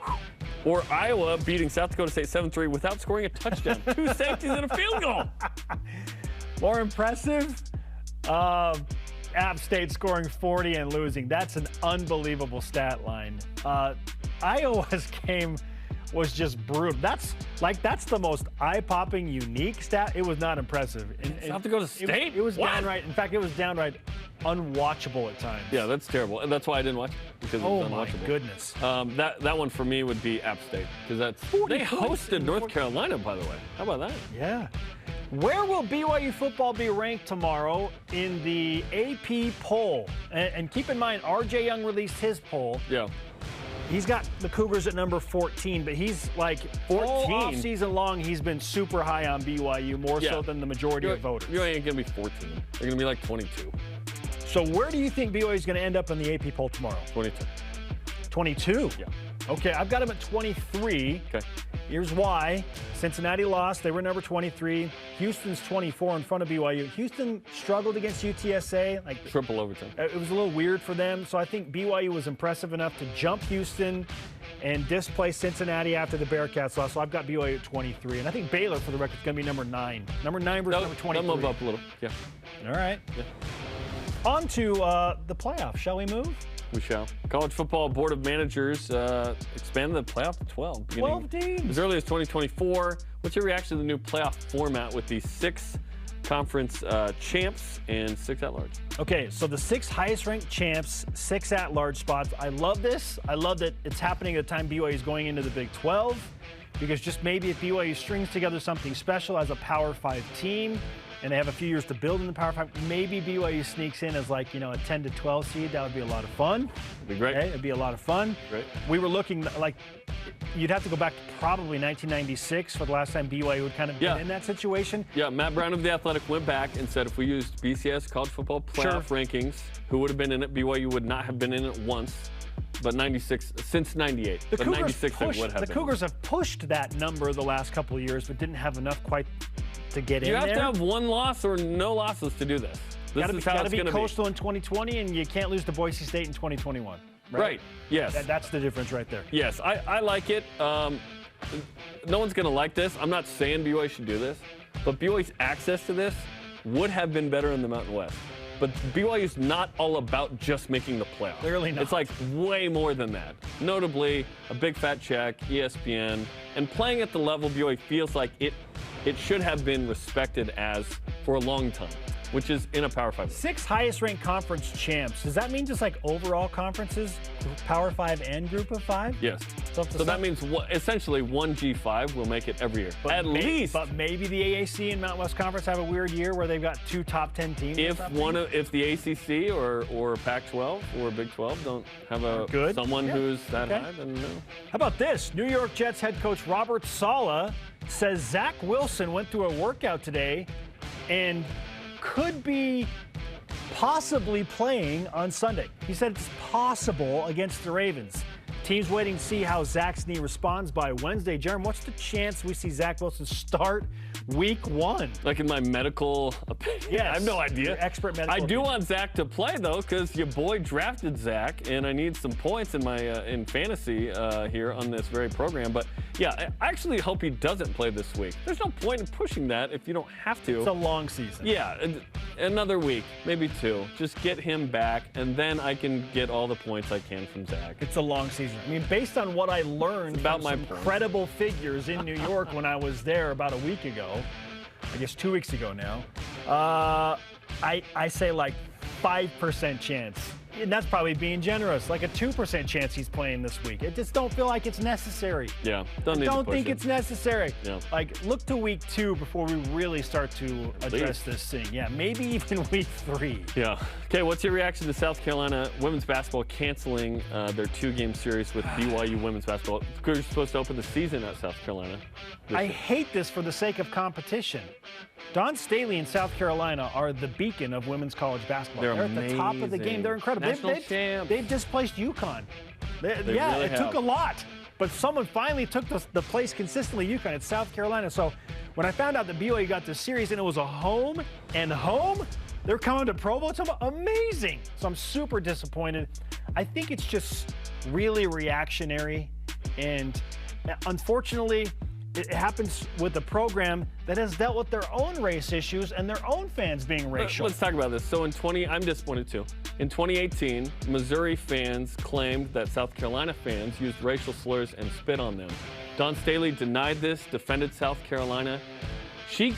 Or Iowa beating South Dakota State 7-3 without scoring a touchdown. 2 safeties and a field goal. More impressive. App State scoring 40 and losing. That's an unbelievable stat line. Iowa's game was just brutal. That's the most eye-popping, unique stat. It was not impressive. South Dakota State? It was downright. In fact, it was downright unwatchable at times. Yeah, that's terrible, and that's why I didn't watch it, because it was unwatchable. Oh my goodness. That one for me would be App State, because they hosted North Carolina, by the way. How about that? Yeah. Where will BYU football be ranked tomorrow in the AP poll? And keep in mind, RJ Young released his poll. Yeah. He's got the Cougars at number 14, but he's like 14 all offseason long. He's been super high on BYU, more so than the majority of voters. You ain't gonna be 14. They're gonna be like 22. So where do you think BYU is going to end up in the AP poll tomorrow? 22. 22? Yeah. Okay, I've got them at 23. Okay. Here's why. Cincinnati lost. They were number 23. Houston's 24 in front of BYU. Houston struggled against UTSA. Like triple overtime. It was a little weird for them. So I think BYU was impressive enough to jump Houston and displace Cincinnati after the Bearcats lost. So I've got BYU at 23. And I think Baylor, for the record, is going to be number 9. Number 9 versus number 23. They'll move up a little. Yeah. All right. Yeah. On to the playoffs. Shall we move? We shall. College Football Board of Managers expanded the playoff to 12. 12 teams. As early as 2024. What's your reaction to the new playoff format with the 6 conference champs and 6 at-large? Okay, so the 6 highest-ranked champs, 6 at-large spots. I love this. I love that it's happening at the time BYU is going into the Big 12, because just maybe if BYU strings together something special as a Power 5 team, and they have a few years to build in the Power 5, maybe BYU sneaks in as like, a 10 to 12 seed. That would be a lot of fun. It'd be great. Okay? It'd be a lot of fun. Great. We were looking like you'd have to go back to probably 1996 for the last time BYU would kind of been in that situation. Yeah, Matt Brown of The Athletic went back and said if we used BCS college football playoff rankings, who would have been in it? BYU would not have been in it once. But 96, since 98. The but Cougars 96 pushed, would have the been. Cougars have pushed that number the last couple of years, but didn't have enough quite to get in there. You have to have 1 loss or no losses to do this. This is how it's going to be. Coastal in 2020, and you can't lose to Boise State in 2021. Right. Yes. That's the difference right there. Yes, I like it. No one's going to like this. I'm not saying BYU should do this, but BYU's access to this would have been better in the Mountain West. but BYU's not all about just making the playoffs. Clearly not. It's like way more than that. Notably, a big fat check, ESPN, and playing at the level BYU feels like it should have been respected as for a long time, which is in a Power 5. 6 highest-ranked conference champs. Does that mean just like overall conferences, Power 5 and Group of 5? Yes. So that means essentially one G5 will make it every year, at least. But maybe the AAC and Mountain West Conference have a weird year where they've got 2 top 10 teams. If the ACC or Pac-12 or Big 12 don't have someone who's that high, then no. How about this? New York Jets head coach Robert Saleh says Zach Wilson went through a workout today and could be possibly playing on Sunday. He said it's possible against the Ravens. Team's waiting to see how Zach's knee responds by Wednesday. Jarom, what's the chance we see Zach Wilson start week 1? Like in my medical opinion? Yes. I have no idea. Your expert medical I do opinion. want Zach to play, though, because your boy drafted Zach, and I need some points in my in fantasy here on this very program. But, yeah, I actually hope he doesn't play this week. There's no point in pushing that if you don't have to. It's a long season. Yeah, another week, maybe 2. Just get him back, and then I can get all the points I can from Zach. It's a long season. I mean, based on what I learned about from some credible figures in New York when I was there about a week ago, I guess 2 weeks ago now, I say like 5% chance. And that's probably being generous. Like a 2% chance he's playing this week. I just don't feel like it's necessary. Yeah, don't think it's necessary. Yeah. Like, look to week 2 before we really start to address this thing. Yeah, maybe even week 3. Yeah. Okay, what's your reaction to South Carolina women's basketball canceling their 2-game series with BYU women's basketball? You're supposed to open the season at South Carolina. I hate this for the sake of competition. Don Staley and South Carolina are the beacon of women's college basketball. They're at the top of the game. They're incredible. They've displaced UConn. It took a lot. But someone finally took the place consistently UConn. It's South Carolina. So when I found out that BYU got this series and it was a home, they're coming to Provo. It's amazing. So I'm super disappointed. I think it's just really reactionary. And unfortunately, it happens with a program that has dealt with their own race issues and their own fans being racial. Let's talk about this. So I'm disappointed too. In 2018, Missouri fans claimed that South Carolina fans used racial slurs and spit on them. Don Staley denied this, defended South Carolina. She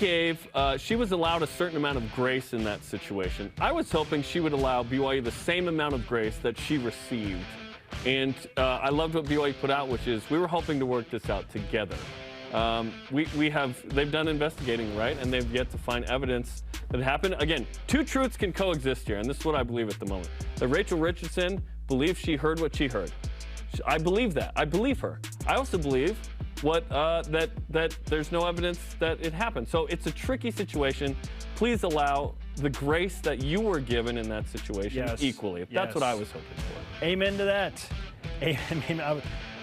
was allowed a certain amount of grace in that situation. I was hoping she would allow BYU the same amount of grace that she received. And I loved what BYU put out, which is we were hoping to work this out together. They've done investigating, right? And they've yet to find evidence that happened. Again, 2 truths can coexist here, and this is what I believe at the moment. That Rachel Richardson believes she heard what she heard. I believe that. I believe her. I also believe that there's no evidence that it happened. So it's a tricky situation. Please allow the grace that you were given in that situation equally. That's what I was hoping for. Amen to that. I mean,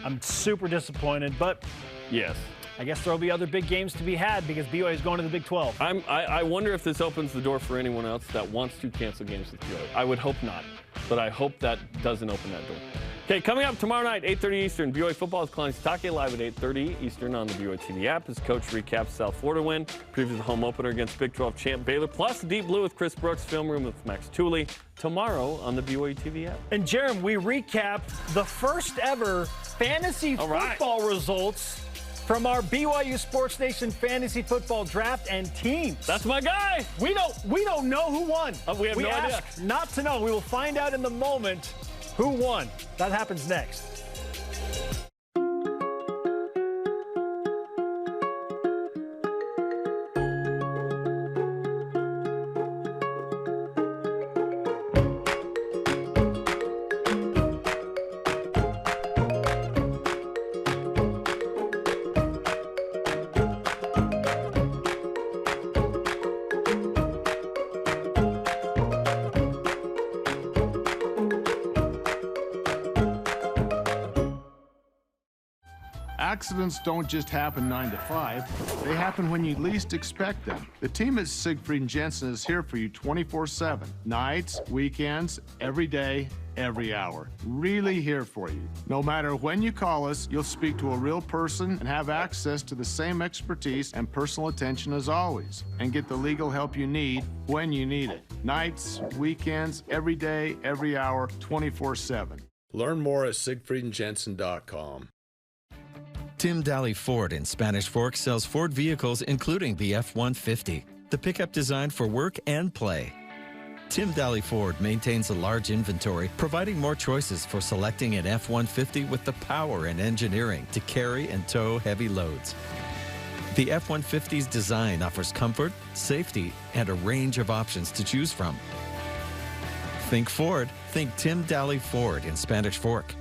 I'm super disappointed, but yes. I guess there'll be other big games to be had because BYU is going to the Big 12. I wonder if this opens the door for anyone else that wants to cancel games with BYU. I would hope not, but I hope that doesn't open that door. Okay, coming up tomorrow night, 8:30 Eastern, BYU Football is calling Satake live at 8:30 Eastern on the BYU TV app as Coach recaps South Florida win, previews the home opener against Big 12 champ Baylor, plus Deep Blue with Chris Brooks, Film Room with Max Tooley tomorrow on the BYU TV app. And Jarom, we recap the first ever fantasy football results from our BYU Sports Nation Fantasy Football Draft and teams. That's my guy. We don't know who won. We have no idea. Not to know. We will find out in the moment who won. That happens next. Accidents don't just happen 9 to 5. They happen when you least expect them. The team at Siegfried & Jensen is here for you 24/7. Nights, weekends, every day, every hour. Really here for you. No matter when you call us, you'll speak to a real person and have access to the same expertise and personal attention as always, and get the legal help you need when you need it. Nights, weekends, every day, every hour, 24/7. Learn more at siegfriedandjensen.com. Tim Daly Ford in Spanish Fork sells Ford vehicles including the F-150, the pickup designed for work and play. Tim Daly Ford maintains a large inventory, providing more choices for selecting an F-150 with the power and engineering to carry and tow heavy loads. The F-150's design offers comfort, safety, and a range of options to choose from. Think Ford, think Tim Daly Ford in Spanish Fork.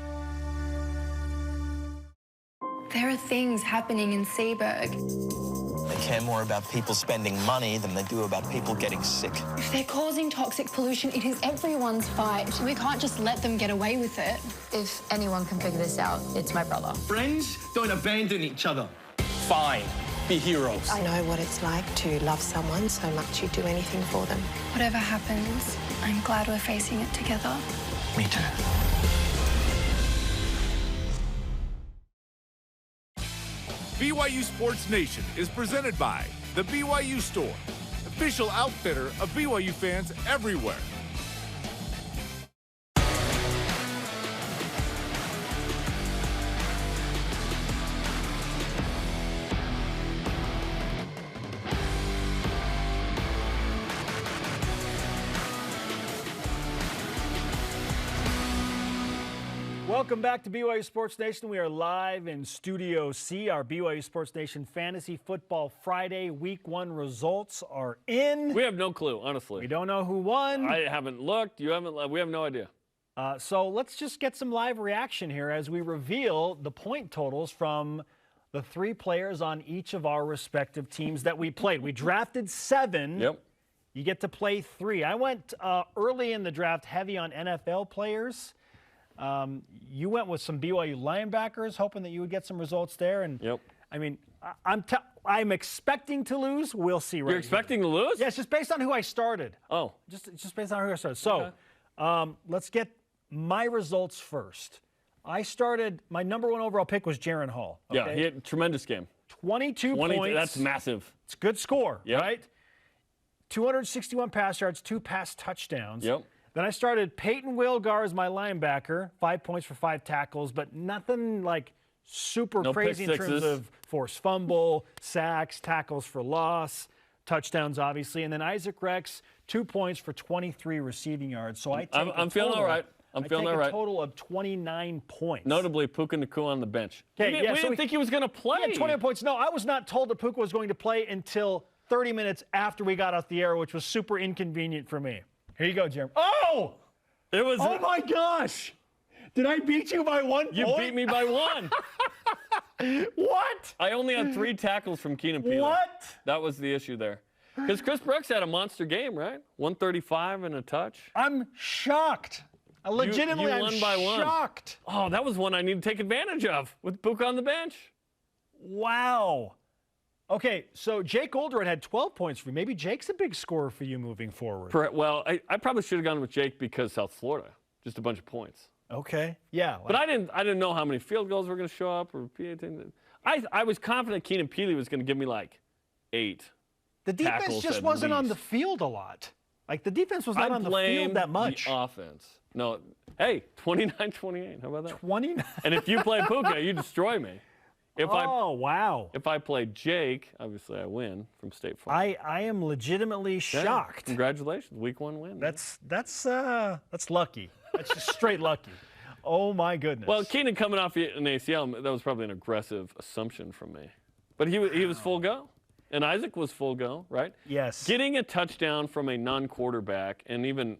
There are things happening in Seaburg. They care more about people spending money than they do about people getting sick. If they're causing toxic pollution, it is everyone's fight. We can't just let them get away with it. If anyone can figure this out, it's my brother. Friends don't abandon each other. Fine. Be heroes. I know what it's like to love someone so much you'd do anything for them. Whatever happens, I'm glad we're facing it together. Me too. BYU Sports Nation is presented by the BYU Store, official outfitter of BYU fans everywhere. Welcome back to BYU Sports Nation. We are live in Studio C. Our BYU Sports Nation Fantasy Football Friday Week 1 results are in. We have no clue, honestly. We don't know who won. I haven't looked. You haven't. We have no idea. So let's just get some live reaction here as we reveal the point totals from the 3 players on each of our respective teams that we played. We drafted 7. Yep. You get to play 3. I went early in the draft heavy on NFL players. You went with some BYU linebackers, hoping that you would get some results there. And yep. I mean, I'm expecting to lose. We'll see. Right. You're expecting to lose? Yes, just based on who I started. Oh, just based on who I started. So, let's get my results first. I started. My number 1 overall pick was Jaren Hall. Okay? Yeah, he had a tremendous game. 22 points. That's massive. It's a good score, yep. right? 261 pass yards, 2 pass touchdowns. Yep. Then I started Peyton Wilgar as my linebacker, 5 points for 5 tackles, but nothing like super crazy in terms of forced fumble, sacks, tackles for loss, touchdowns, obviously. And then Isaac Rex, 2 points for 23 receiving yards. So I take I'm feeling all right. I'm feeling all right. A total of 29 points. Notably, Puka Nacua on the bench. Okay, we didn't think he was going to play. Yeah, 20 points. No, I was not told that Puka was going to play until 30 minutes after we got off the air, which was super inconvenient for me. Here you go, Jeremy. Oh! It was. Oh my gosh! Did I beat you by 1 point? You beat me by 1. What? I only had 3 tackles from Keenan Peele. What? That was the issue there. Because Chris Brooks had a monster game, right? 135 and a touch. I'm shocked. Legitimately, you won by 1. Shocked. Oh, that was one I need to take advantage of with Puka on the bench. Wow. Okay, so Jake Oldred had 12 points for you. Maybe Jake's a big scorer for you moving forward. Well, I probably should have gone with Jake because South Florida, just a bunch of points. Okay, yeah. But I didn't know how many field goals were going to show up or anything. I was confident Keenan Peele was going to give me like 8. The defense just wasn't on the field a lot. Like the defense was not on the field that much. The offense. No, hey, 29-28. How about that? 29. And if you play Puka, you destroy me. Wow. If I play Jake, obviously I win from State Farm. I am legitimately shocked. Congratulations, Week 1 win. That's lucky. That's just straight lucky. Oh my goodness. Well, Keenan coming off an ACL, that was probably an aggressive assumption from me. But he was full go. And Isaac was full go, right? Yes. Getting a touchdown from a non-quarterback and even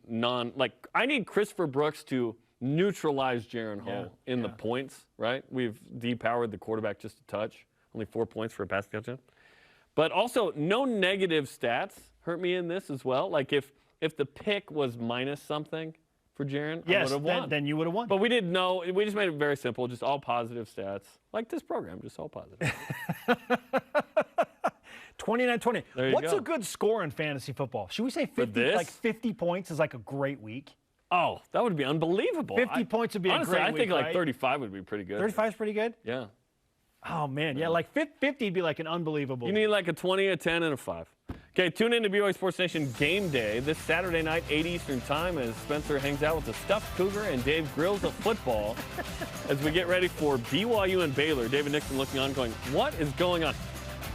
I need Christopher Brooks to neutralize Jaren Hall in the points, right? We've depowered the quarterback just a touch. Only 4 points for a pass touchdown. But also, no negative stats hurt me in this as well. Like if the pick was minus something for Jaren, I would have won. Then you would have won. But we didn't know. We just made it very simple, just all positive stats. Like this program, just all positive. 29-20. There you What's go. a good score in fantasy football? Should we say 50? Like 50 points is like a great week? Oh, that would be unbelievable. 50 points would be honestly, a great I think week, like right? 35 would be pretty good. 35 is pretty good? Yeah. Oh, man. Yeah, like 50 would be like an unbelievable. You need like a 20, a 10, and a 5. Okay, tune in to BYU Sports Nation Game Day this Saturday night, 8 Eastern Time, as Spencer hangs out with the Stuffed Cougar and Dave grills the football as we get ready for BYU and Baylor. David Nixon looking on going, what is going on?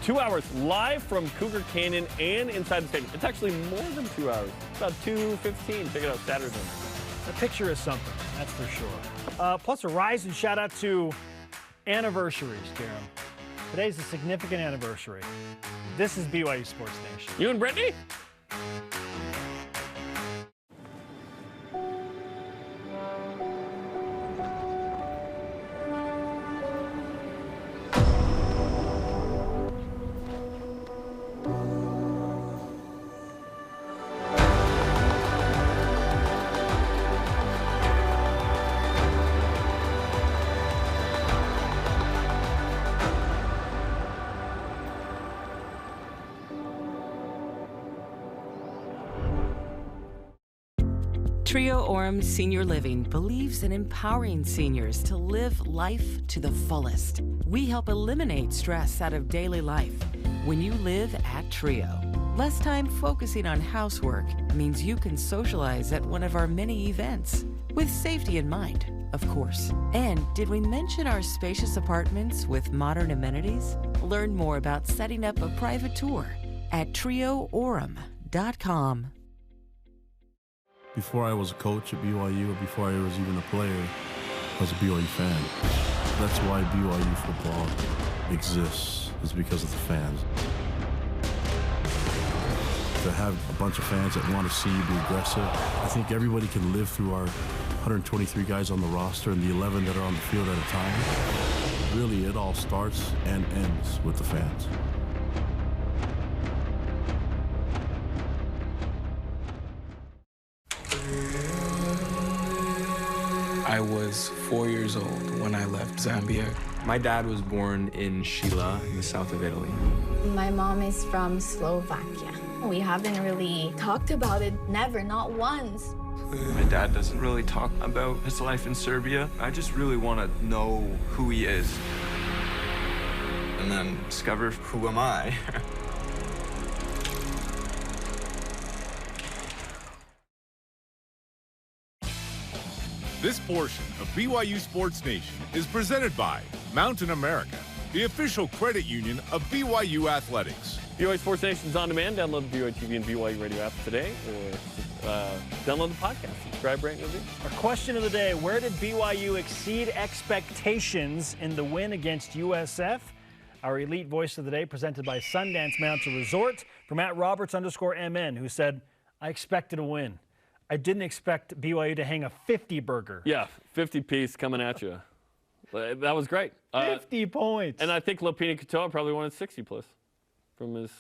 2 hours live from Cougar Canyon and inside the stadium. It's actually more than 2 hours. It's about 2:15. Check it out Saturday. The picture is something, that's for sure. Plus a rise and shout out to anniversaries, Jarom. Today's a significant anniversary. This is BYU Sports Nation. You and Brittany? Trio Orem Senior Living believes in empowering seniors to live life to the fullest. We help eliminate stress out of daily life when you live at Trio. Less time focusing on housework means you can socialize at one of our many events, with safety in mind, of course. And did we mention our spacious apartments with modern amenities? Learn more about setting up a private tour at trioorem.com. Before I was a coach at BYU, or before I was even a player, I was a BYU fan. That's why BYU football exists, is because of the fans. To have a bunch of fans that want to see you be aggressive, I think everybody can live through our 123 guys on the roster and the 11 that are on the field at a time. Really, it all starts and ends with the fans. I was 4 years old when I left Zambia. My dad was born in Sheila, in the south of Italy. My mom is from Slovakia. We haven't really talked about it, never, not once. My dad doesn't really talk about his life in Serbia. I just really want to know who he is. And then discover who am I. This portion of BYU Sports Nation is presented by Mountain America, the official credit union of BYU Athletics. BYU Sports Nation's on demand. Download the BYU TV and BYU Radio app today, or download the podcast. Subscribe, rate, and review. Our question of the day, where did BYU exceed expectations in the win against USF? Our elite voice of the day, presented by Sundance Mountain Resort, from @Roberts_MN, who said, I expected a win. I didn't expect BYU to hang a 50 burger. Yeah, 50 piece coming at you. That was great. 50 points. And I think Lopini Katoa probably wanted 60 plus from his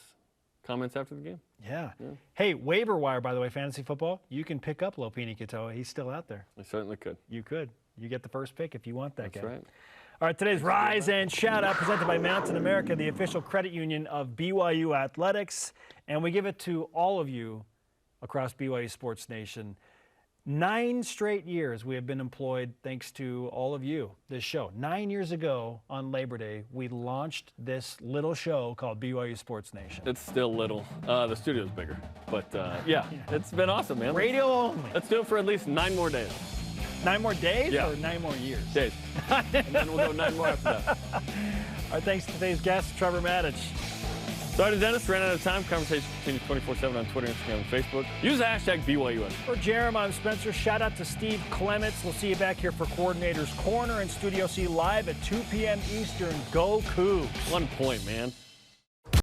comments after the game. Yeah. Hey, waiver wire, by the way, fantasy football, you can pick up Lopini Katoa. He's still out there. I certainly could. You could. You get the first pick if you want that guy. That's right. All right, today's Rise and Shout Out, presented by Mountain America, the official credit union of BYU Athletics. And we give it to all of you across BYU Sports Nation. 9 straight years we have been employed thanks to all of you, this show. 9 years ago on Labor Day, we launched this little show called BYU Sports Nation. It's still little. The studio's bigger. But, yeah, it's been awesome, man. Radio only. Let's do it for at least 9 more days. 9 more days Yeah. or 9 more years? Days. And then we'll go 9 more after that. All right, thanks to today's guest, Trevor Matich. Sorry, Dennis, ran out of time. Conversation continues 24/7 on Twitter, Instagram, and Facebook. Use the hashtag BYUSN. For Jarom, I'm Spencer. Shout out to Steve Clements. We'll see you back here for Coordinator's Corner and Studio C live at 2 p.m. Eastern. Go Cougs. 1 point, man.